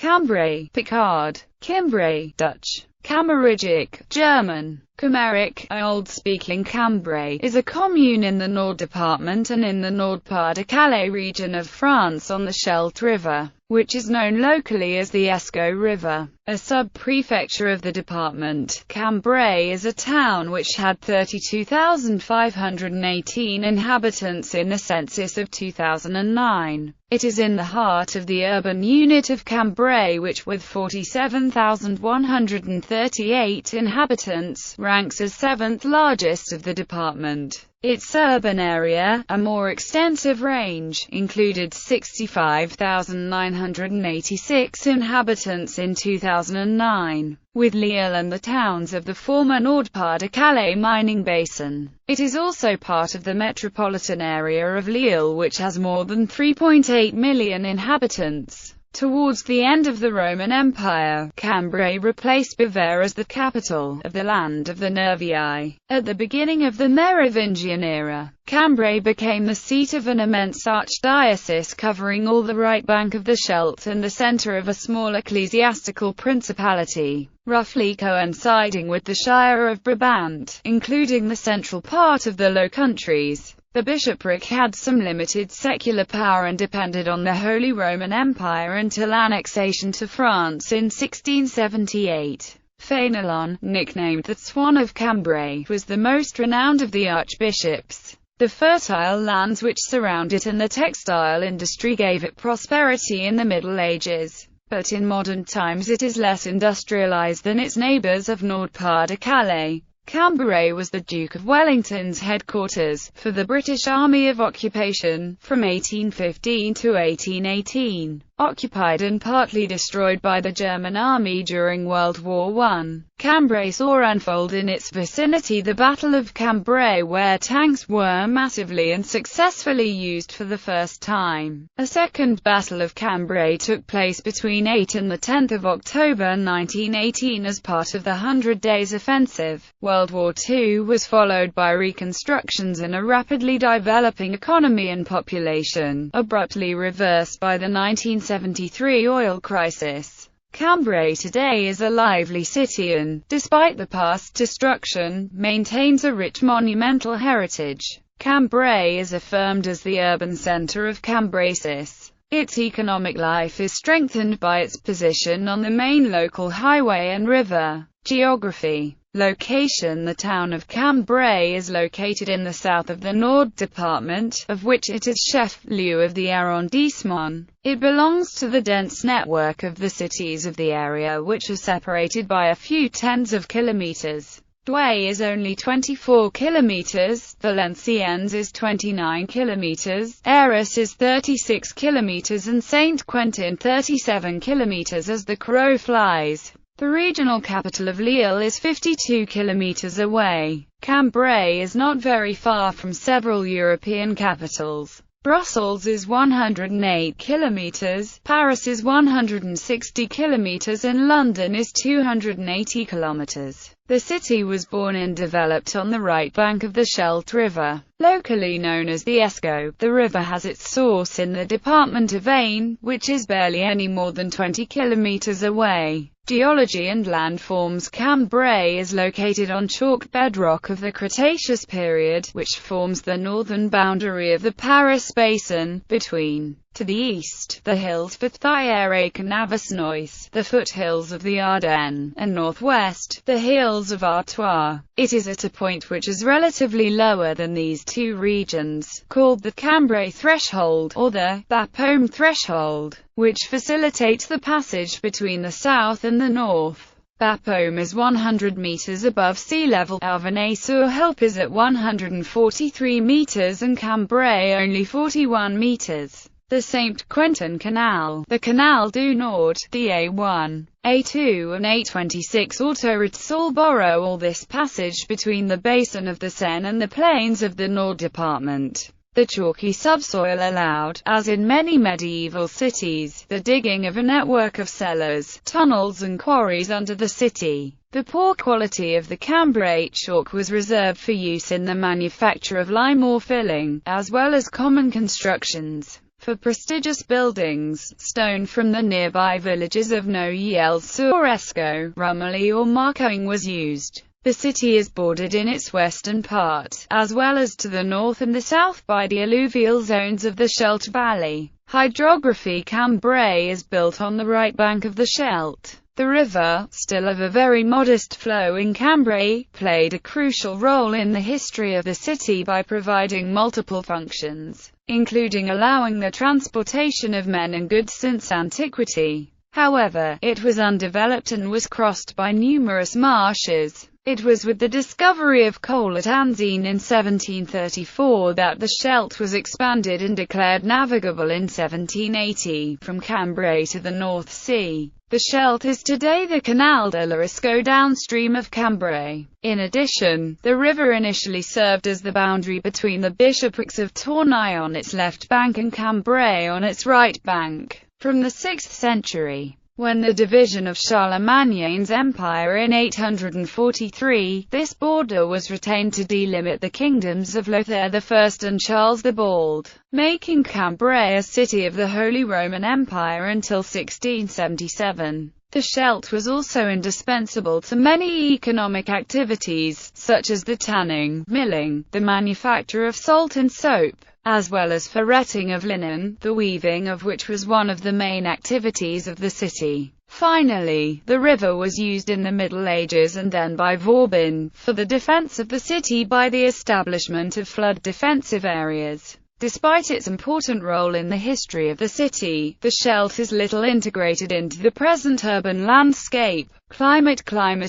Cambrai, Picard, Cambrai, Dutch, Camerigic, German, Cameric, Old-speaking Cambrai, is a commune in the Nord department and in the Nord-Pas-de-Calais region of France on the Scheldt River, which is known locally as the Escaut River. A sub-prefecture of the department, Cambrai is a town which had 32,518 inhabitants in the census of 2009. It is in the heart of the urban unit of Cambrai, which with 47,138 inhabitants, ranks as seventh largest of the department. Its urban area, a more extensive range, included 65,986 inhabitants in 2009, with Lille and the towns of the former Nord-Pas-de-Calais mining basin. It is also part of the metropolitan area of Lille, which has more than 3.8 million inhabitants. Towards the end of the Roman Empire, Cambrai replaced Bavaria as the capital of the land of the Nervii. At the beginning of the Merovingian era, Cambrai became the seat of an immense archdiocese covering all the right bank of the Scheldt and the centre of a small ecclesiastical principality, roughly coinciding with the Shire of Brabant, including the central part of the Low Countries. The bishopric had some limited secular power and depended on the Holy Roman Empire until annexation to France in 1678. Fénelon, nicknamed the Swan of Cambrai, was the most renowned of the archbishops. The fertile lands which surround it and the textile industry gave it prosperity in the Middle Ages. But in modern times it is less industrialized than its neighbors of Nord-Pas-de-Calais. Cambrai was the Duke of Wellington's headquarters for the British Army of Occupation, from 1815 to 1818, occupied and partly destroyed by the German army during World War I. Cambrai saw unfold in its vicinity the Battle of Cambrai, where tanks were massively and successfully used for the first time. A second Battle of Cambrai took place between 8 and 10 October 1918 as part of the 100 Days Offensive. World War II was followed by reconstructions in a rapidly developing economy and population, abruptly reversed by the 1973 oil crisis. Cambrai today is a lively city and, despite the past destruction, maintains a rich monumental heritage. Cambrai is affirmed as the urban centre of Cambraisis. Its economic life is strengthened by its position on the main local highway and river. Geography. Location. The town of Cambrai is located in the south of the Nord department, of which it is chef-lieu of the arrondissement. It belongs to the dense network of the cities of the area, which are separated by a few tens of kilometers. Douai is only 24 kilometers, Valenciennes is 29 kilometers, Arras is 36 kilometers and Saint-Quentin 37 kilometers as the crow flies. The regional capital of Lille is 52 kilometers away. Cambrai is not very far from several European capitals. Brussels is 108 kilometers, Paris is 160 kilometers and London is 280 kilometers. The city was born and developed on the right bank of the Scheldt River, locally known as the Escaut. The river has its source in the department of Aisne, which is barely any more than 20 kilometers away. Geology and landforms. Cambrai is located on chalk bedrock of the Cretaceous period, which forms the northern boundary of the Paris Basin, between, to the east, the hills Fithayere-Canavesnois, the foothills of the Ardennes, and northwest, the hills of Artois. It is at a point which is relatively lower than these two regions, called the Cambrai threshold, or the Bapaume threshold, which facilitates the passage between the south and the north. Bapaume is 100 meters above sea level, Arvenay-sur-Helpe is at 143 meters and Cambrai only 41 meters. The Saint-Quentin Canal, the Canal du Nord, the A1, A2 and A26 autoroutes all borrow all this passage between the basin of the Seine and the plains of the Nord department. The chalky subsoil allowed, as in many medieval cities, the digging of a network of cellars, tunnels and quarries under the city. The poor quality of the Cambrai chalk was reserved for use in the manufacture of lime or filling, as well as common constructions. For prestigious buildings, stone from the nearby villages of Noyelles-sur-Escaut, Rumilly or Marcoing was used. The city is bordered in its western part, as well as to the north and the south by the alluvial zones of the Scheldt Valley. Hydrography: Cambrai is built on the right bank of the Scheldt. The river, still of a very modest flow in Cambrai, played a crucial role in the history of the city by providing multiple functions, including allowing the transportation of men and goods since antiquity. However, it was undeveloped and was crossed by numerous marshes. It was with the discovery of coal at Anzin in 1734 that the Scheldt was expanded and declared navigable in 1780, from Cambrai to the North Sea. The Scheldt is today the Canal de l'Escaut downstream of Cambrai. In addition, the river initially served as the boundary between the bishoprics of Tournai on its left bank and Cambrai on its right bank. From the 6th century, when the division of Charlemagne's empire in 843, this border was retained to delimit the kingdoms of Lothair I and Charles the Bald, making Cambrai a city of the Holy Roman Empire until 1677. The Scheldt was also indispensable to many economic activities, such as the tanning, milling, the manufacture of salt and soap, as well as for retting of linen, the weaving of which was one of the main activities of the city. Finally, the river was used in the Middle Ages and then by Vauban, for the defense of the city by the establishment of flood defensive areas. Despite its important role in the history of the city, the Scheldt is little integrated into the present urban landscape. Climate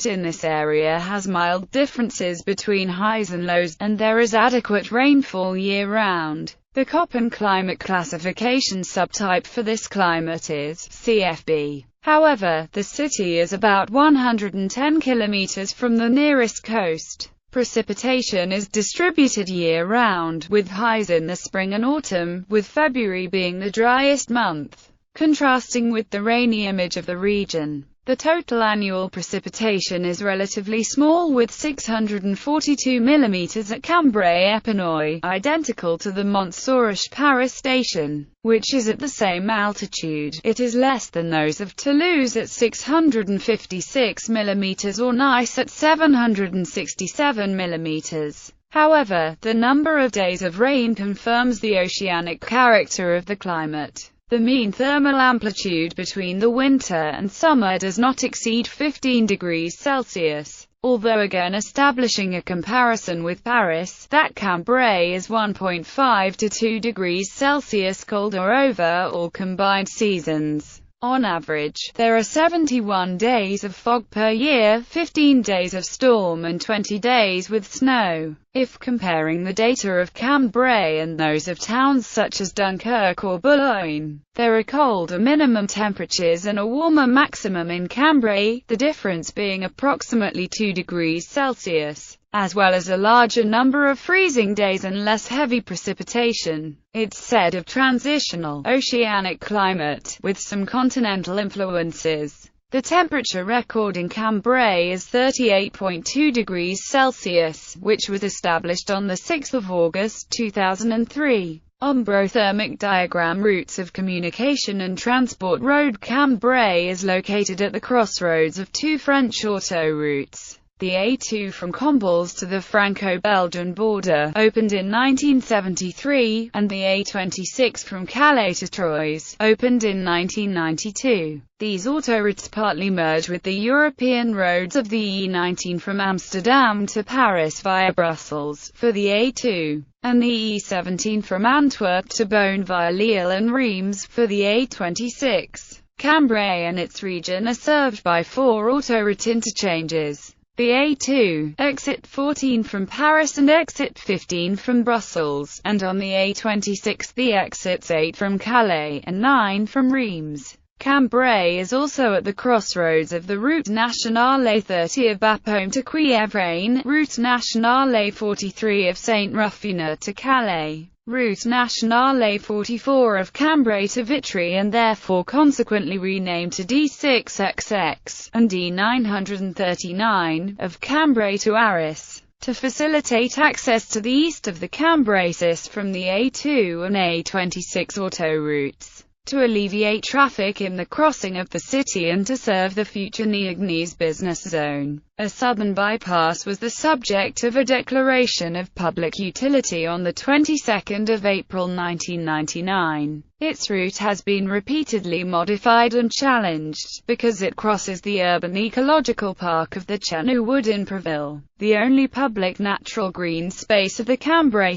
in this area has mild differences between highs and lows, and there is adequate rainfall year-round. The Köppen climate classification subtype for this climate is CFB. However, the city is about 110 kilometers from the nearest coast. Precipitation is distributed year-round, with highs in the spring and autumn, with February being the driest month, contrasting with the rainy image of the region. The total annual precipitation is relatively small, with 642 mm at Cambrai-Epinoy, identical to the Mont Saurage-Paris station, which is at the same altitude. It is less than those of Toulouse at 656 mm or Nice at 767 mm. However, the number of days of rain confirms the oceanic character of the climate. The mean thermal amplitude between the winter and summer does not exceed 15 degrees Celsius, although again establishing a comparison with Paris, that Cambrai is 1.5 to 2 degrees Celsius colder over all combined seasons. On average, there are 71 days of fog per year, 15 days of storm and 20 days with snow. If comparing the data of Cambrai and those of towns such as Dunkirk or Boulogne, there are colder minimum temperatures and a warmer maximum in Cambrai, the difference being approximately 2 degrees Celsius, as well as a larger number of freezing days and less heavy precipitation. It's said of transitional, oceanic climate, with some continental influences. The temperature record in Cambrai is 38.2 degrees Celsius, which was established on 6 August 2003. Ombrothermic diagram: routes of communication and transport. Road: Cambrai is located at the crossroads of two French autoroutes. The A2 from Combles to the Franco-Belgian border, opened in 1973, and the A26 from Calais to Troyes, opened in 1992. These autoroutes partly merge with the European roads of the E19 from Amsterdam to Paris via Brussels, for the A2, and the E17 from Antwerp to Beaune via Lille and Reims, for the A26. Cambrai and its region are served by 4 autoroute interchanges. The A2, exit 14 from Paris and exit 15 from Brussels, and on the A26 the exits 8 from Calais, and 9 from Reims. Cambrai is also at the crossroads of the Route Nationale 30 of Bapaume to Quievrain, Route Nationale 43 of Saint-Rufinus to Calais, Route Nationale 44 of Cambrai to Vitry and therefore consequently renamed to D6XX, and D939, of Cambrai to Arras. to facilitate access to the east of the Cambrai from the A2 and A26 autoroutes, to alleviate traffic in the crossing of the city and to serve the future Neagnes business zone. A southern bypass was the subject of a declaration of public utility on the 22nd of April 1999. Its route has been repeatedly modified and challenged, because it crosses the urban ecological park of the Chenu Wood in Preville, the only public natural green space of the Cambrai.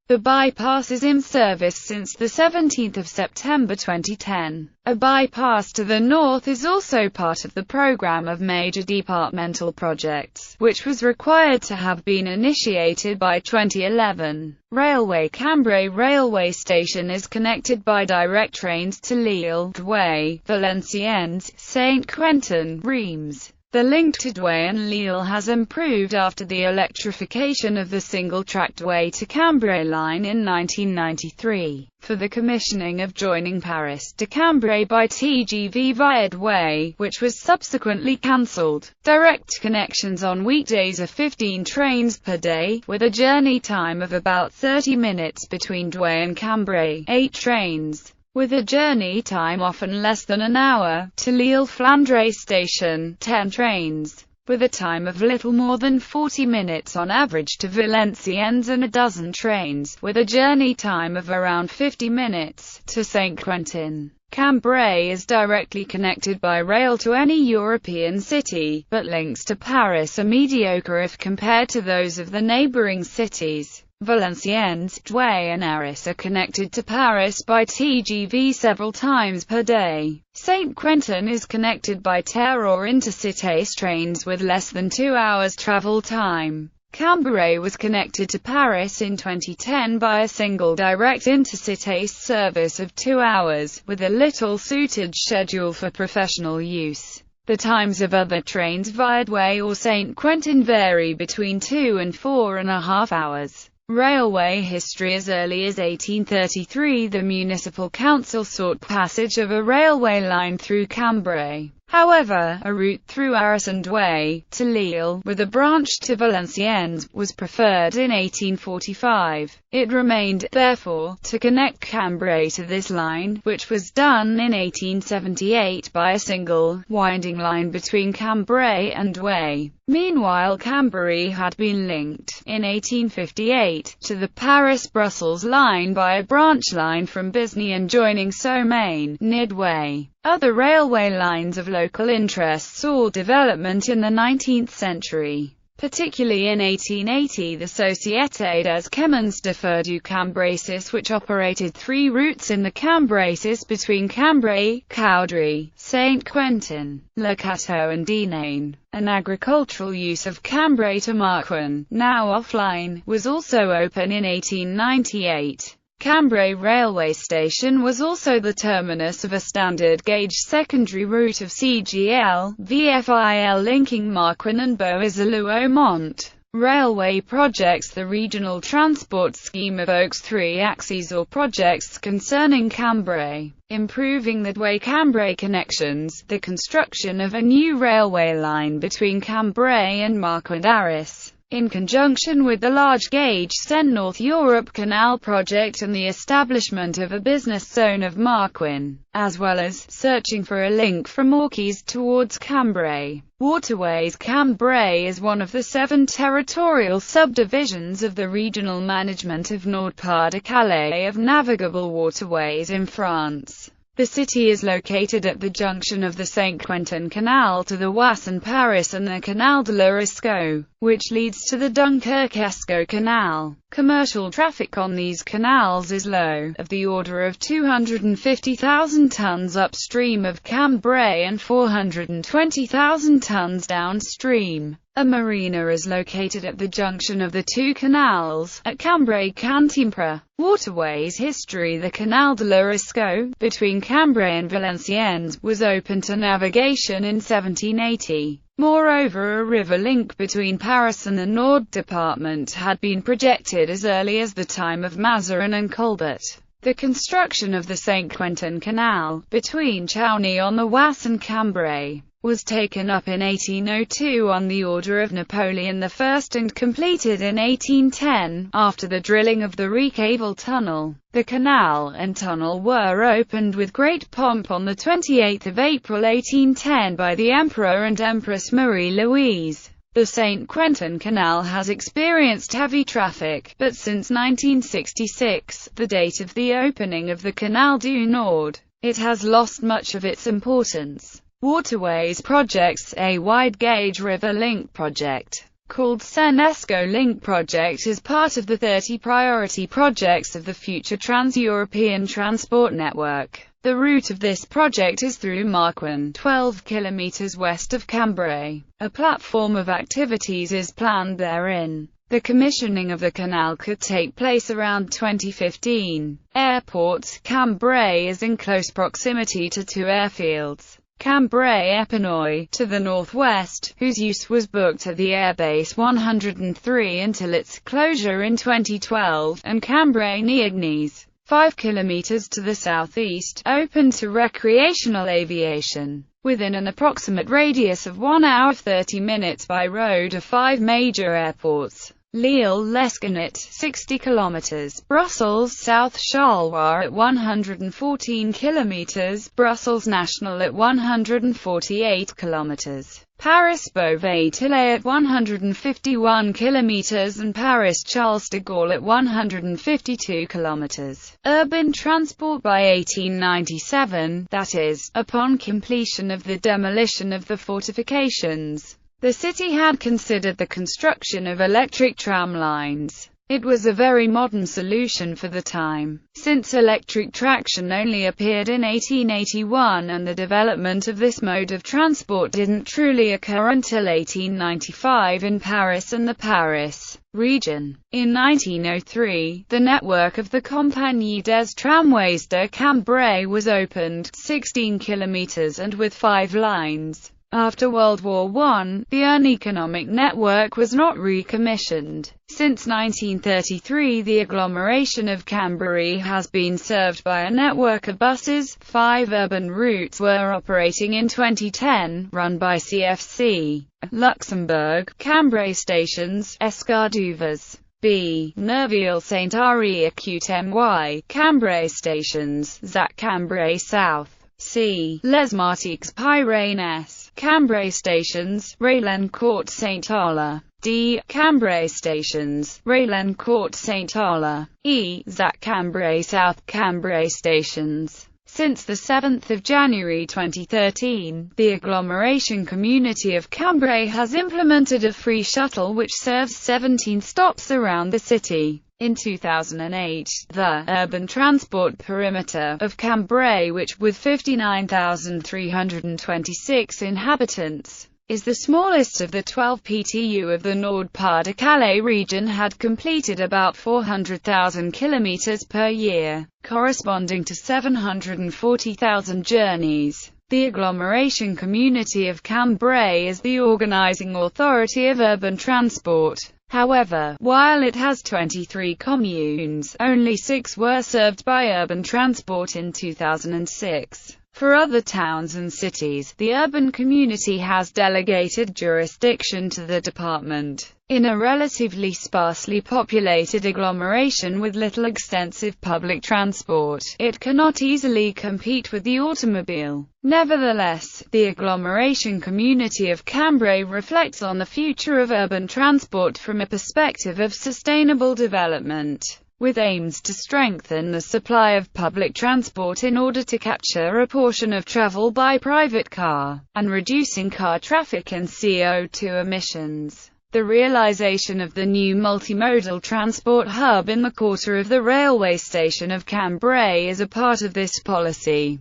The bypass is in service since the 17th of September 2010. A bypass to the north is also part of the program of major departmental projects, which was required to have been initiated by 2011. Railway Cambrai railway station is connected by direct trains to Lille, Douai, Valenciennes, Saint-Quentin, Reims. The link to Douai and Lille has improved after the electrification of the single-track Douai to Cambrai line in 1993. For the commissioning of joining Paris to Cambrai by TGV via Douai, which was subsequently cancelled. Direct connections on weekdays are 15 trains per day, with a journey time of about 30 minutes between Douai and Cambrai. 8 trains, with a journey time often less than an hour, to Lille-Flandre station. 10 trains, with a time of little more than 40 minutes on average to Valenciennes, and a dozen trains, with a journey time of around 50 minutes, to Saint-Quentin. Cambrai is directly connected by rail to any European city, but links to Paris are mediocre if compared to those of the neighboring cities. Valenciennes, Douai and Arras are connected to Paris by TGV several times per day. Saint-Quentin is connected by TER or Intercités trains with less than 2 hours travel time. Cambrai was connected to Paris in 2010 by a single direct Intercités service of 2 hours, with a little suited schedule for professional use. The times of other trains via Douai or Saint-Quentin vary between 2 and 4.5 hours. Railway history. As early as 1833, the municipal council sought passage of a railway line through Cambrai. However, a route through Arras and Douai, to Lille, with a branch to Valenciennes, was preferred in 1845. It remained, therefore, to connect Cambrai to this line, which was done in 1878 by a single, winding line between Cambrai and Douai. Meanwhile, Cambrai had been linked, in 1858, to the Paris-Brussels line by a branch line from Bisnian joining Somain, near Douai. Other railway lines of local interest saw development in the 19th century. Particularly in 1880, the Société des Chemins de Fer du Cambrai, which operated 3 routes in the Cambrai between Cambrai, Caudry, Saint-Quentin, Le Cateau and Dinane. An agricultural use of Cambrai to Marcoing, now offline, was also open in 1898. Cambrai railway station was also the terminus of a standard-gauge secondary route of CGL, VFIL linking Marcoing and Beaulieu-Aumont. Railway projects. The regional transport scheme evokes 3 axes or projects concerning Cambrai: improving the Douai-Cambrai connections, the construction of a new railway line between Cambrai and Marcoing and Arras, in conjunction with the large-gauge Seine-North Europe Canal project, and the establishment of a business zone of Marcoing, as well as searching for a link from Orchies towards Cambrai. Waterways. Cambrai is one of the 7 territorial subdivisions of the regional management of Nord-Pas-de-Calais of navigable waterways in France. The city is located at the junction of the Saint-Quentin Canal to the Oise and Paris and the Canal de l'Orisco, which leads to the Dunkirk-Escaut Canal. Commercial traffic on these canals is low, of the order of 250,000 tons upstream of Cambrai and 420,000 tons downstream. A marina is located at the junction of the 2 canals, at Cambrai-Cantimpré. Waterways history. The Canal de l'Orisco, between Cambrai and Valenciennes, was open to navigation in 1780. Moreover, a river link between Paris and the Nord department had been projected as early as the time of Mazarin and Colbert. The construction of the Saint-Quentin Canal, between Chauny on the Oise and Cambrai, was taken up in 1802 on the order of Napoleon I and completed in 1810, after the drilling of the Ricable Tunnel. The canal and tunnel were opened with great pomp on 28 April 1810 by the Emperor and Empress Marie-Louise. The St. Quentin Canal has experienced heavy traffic, but since 1966, the date of the opening of the Canal du Nord, it has lost much of its importance. Waterways projects. A wide-gauge river link project, called Seine-Escaut Link Project, is part of the 30 priority projects of the future Trans-European Transport Network. The route of this project is through Marcoing, 12 km west of Cambrai. A platform of activities is planned therein. The commissioning of the canal could take place around 2015. Airport. Cambrai is in close proximity to two airfields. Cambrai-Epinoy, to the northwest, whose use was booked at the Airbase 103 until its closure in 2012, and Cambrai-Niagnies, 5 km to the southeast, open to recreational aviation. Within an approximate radius of 1 hour 30 minutes by road are 5 major airports. Lille-Lescanet, 60 km, Brussels South Charleroi at 114 km, Brussels National at 148 km, Paris Beauvais-Tillay at 151 km and Paris Charles de Gaulle at 152 km. Urban transport. By 1897, that is, upon completion of the demolition of the fortifications, the city had considered the construction of electric tram lines. It was a very modern solution for the time, since electric traction only appeared in 1881 and the development of this mode of transport didn't truly occur until 1895 in Paris and the Paris region. In 1903, the network of the Compagnie des Tramways de Cambrai was opened, 16 km and with 5 lines. After World War I, the uneconomic network was not recommissioned. Since 1933, the agglomeration of Cambrai has been served by a network of buses. 5 urban routes were operating in 2010, run by CFC. Luxembourg, Cambrai stations, Escarduvas. B. Nerville-Saint-Henri-Acute-My, Cambrai stations, Zac Cambrai South. C. Les Martigues Pyrénées, Cambrai stations, Raylencourt Saint-Oller. D. Cambrai stations, Raylencourt Saint-Oller. E. Zac Cambrai South, Cambrai stations. Since the 7th of January 2013, the agglomeration community of Cambrai has implemented a free shuttle which serves 17 stops around the city. In 2008, the urban transport perimeter of Cambrai, which with 59,326 inhabitants, is the smallest of the 12 PTU of the Nord-Pas-de-Calais region, had completed about 400,000 kilometers per year, corresponding to 740,000 journeys. The agglomeration community of Cambrai is the organizing authority of urban transport. However, while it has 23 communes, only 6 were served by urban transport in 2006. For other towns and cities, the urban community has delegated jurisdiction to the department. In a relatively sparsely populated agglomeration with little extensive public transport, it cannot easily compete with the automobile. Nevertheless, the agglomeration community of Cambrai reflects on the future of urban transport from a perspective of sustainable development, with aims to strengthen the supply of public transport in order to capture a portion of travel by private car, and reducing car traffic and CO2 emissions. The realization of the new multimodal transport hub in the quarter of the railway station of Cambrai is a part of this policy.